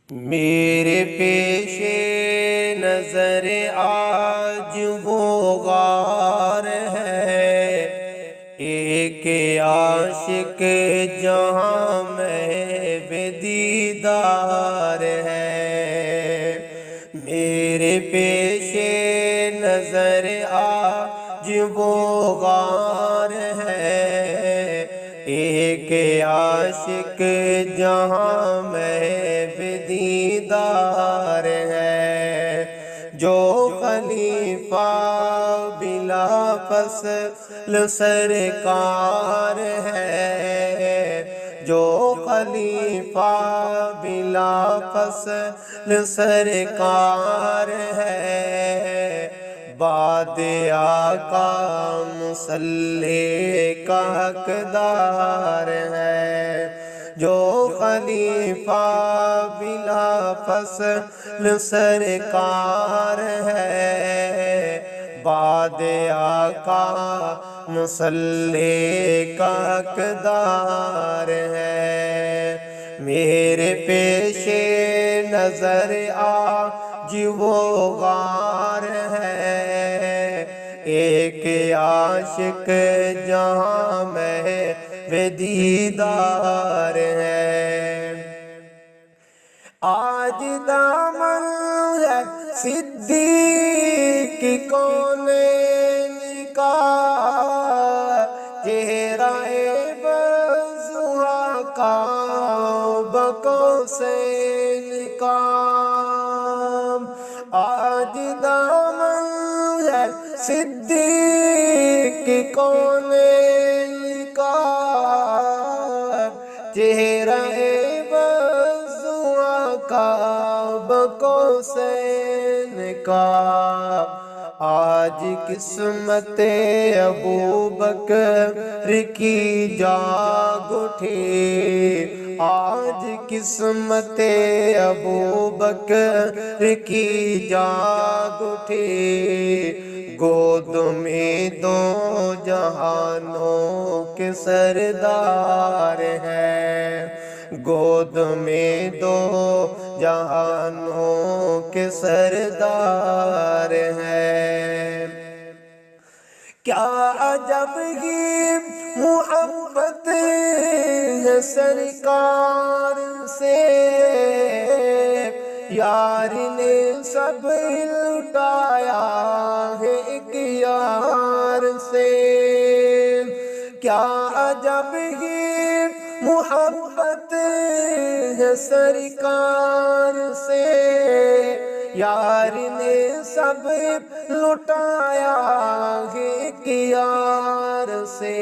میرے پیش نظر آج وہ غار ہے، ایک عاشق جہاں میں بے دیدار ہے۔ میرے پیش نظر آج وہ غار ہے، ایک عاشق جہاں میں بے دیدار ہے، جو خلیفہ بلا فصل سرکار ہے، جو خلیفہ بلا فصل سرکار ہے، بعد آقا مصلی کا حقدار ہے، جو خلیفہ بلا فصل سرکار ہے، بعد آقا مصلی کا حقدار ہے۔ میرے پیش نظر آج وہ غار ہے، ایک عاشق جہاں میں بے دیدار ہے۔ آج دامن ہے صدیق کونین کا، چہرہ بزوا کعبہ قوسین کا، آج دامن ہے صدیق کونین کا، چہرہ کعبہ قوسین کا، آج قسمت ابو بکر کی جاگ اٹھی، آج قسمت ابو بکر کی جاگ اٹھی، گود میں دو جہانوں کے سردار ہیں، گود میں دو جہانوں کے سردار ہیں۔ کیا عجب ہی محبت ہے سرکار سے، یار نے سب لٹایا ہے ایک یار سے، کیا عجب ہی محبت ہے سرکار سے، یار نے سب لٹایا ہے ایک یار سے،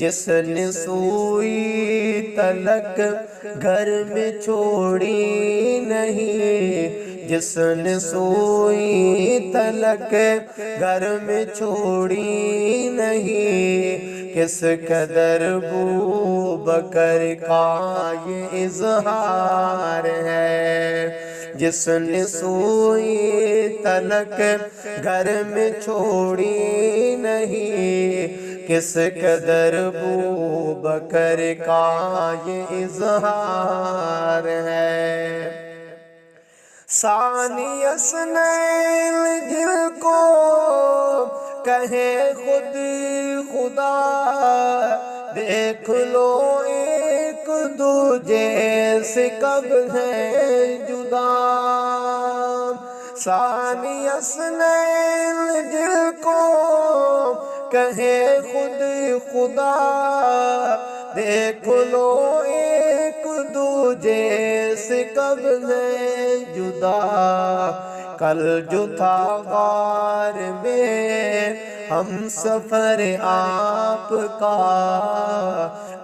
جس نے سوئی تلک گھر میں چھوڑی نہیں، جس نے سوئی تلک گھر میں چھوڑی نہیں، کس قدر ابو بکر کا یہ اظہار ہے، جس نے سوئی تلک گھر میں چھوڑی نہیں، کس قدر ابو بکر کا یہ اظہار ہے۔ ثانی اثنین جن کو کہے خود خدا، دیکھ لو ایک دوجے سے کب ہے جدا، ثانی اثنین جن کو کہے خود خدا، دیکھ لو ایک دوجے سے کب ہے جدا، کل جو تھا غار میں ہم سفر آپ کا،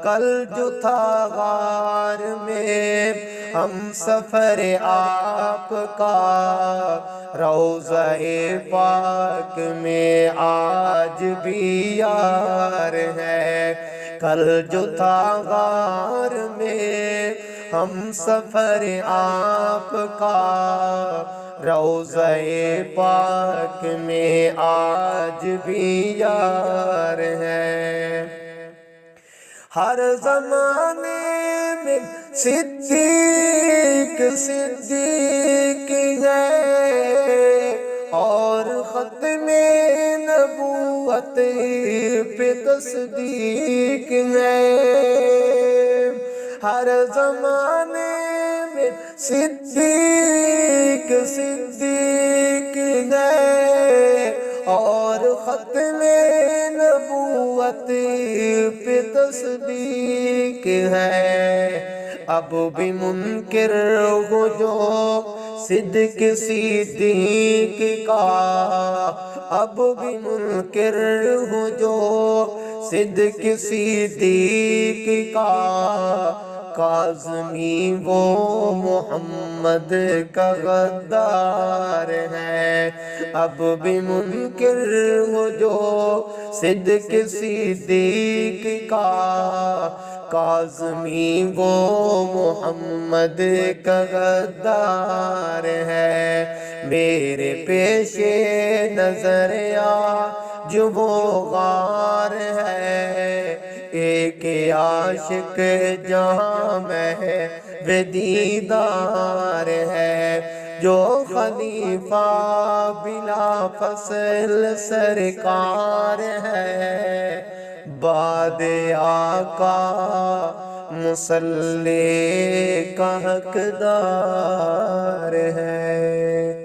کل جو تھا غار میں ہم سفر آپ کا، روضہ پاک میں آج بھی یار ہے، کل جو تھا غار میں ہم سفر آپ کا، روضہ پاک میں آج بھی یار ہے۔ ہر زمانے میں صدیق صدیق ہے اور ختم نبوت پہ تصدیق ہے۔ ہر زمانے میں صدیق صدیق ہے اور ختم نبوت پہ تصدیق ہے۔ اب بھی منکر ہو جو صدق صدیق کا، اب بھی منکر ہو جو صدق صدیق کا، کاظمی وہ محمد کا غدار ہے۔ اب بھی منکر ہو جو صدق صدیق کا، کاظمی وہ محمد کا غدار ہے۔ میرے پیش نظر جو وہ غار ہے، ایک عاشق جہاں میں دیدار ہے، جو خلیفہ بلا فصل سرکار ہے، بعد آقا مصلی کا حقدار ہے۔